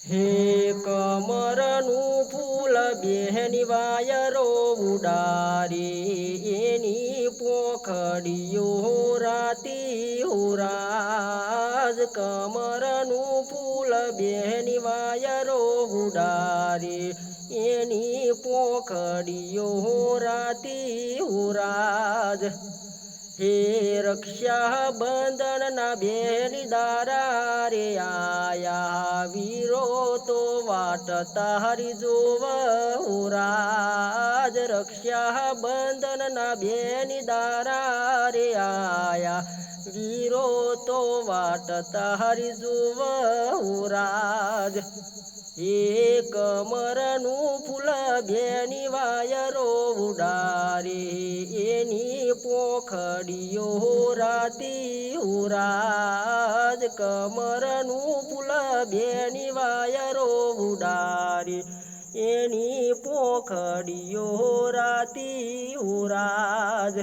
હે કમરનું ફૂલ બેહની વાયરો ઉડારી એની પોખડીઓ રાતી હુરાજ કમરનું ફૂલ બેહની વાયરો ઉડારી એની પોખડીઓ રાતી હુરાજ હે રક્ષા બંધન ના બેની દારા રે આયા વીરો તો વાટ તારી જોવ રાજ રક્ષા બંધન ના બેની દારા રે આયા વીરો તો વાટ તારી જોવ રાજ એક કમરનું ફૂલ બેની વાયરો ઉડારી એની પોખડીઓ રાતી હુરાજ કમરનું ફૂલ બેની વાયરો ઉડારી એની પોખડીઓ રાતી હુરાજ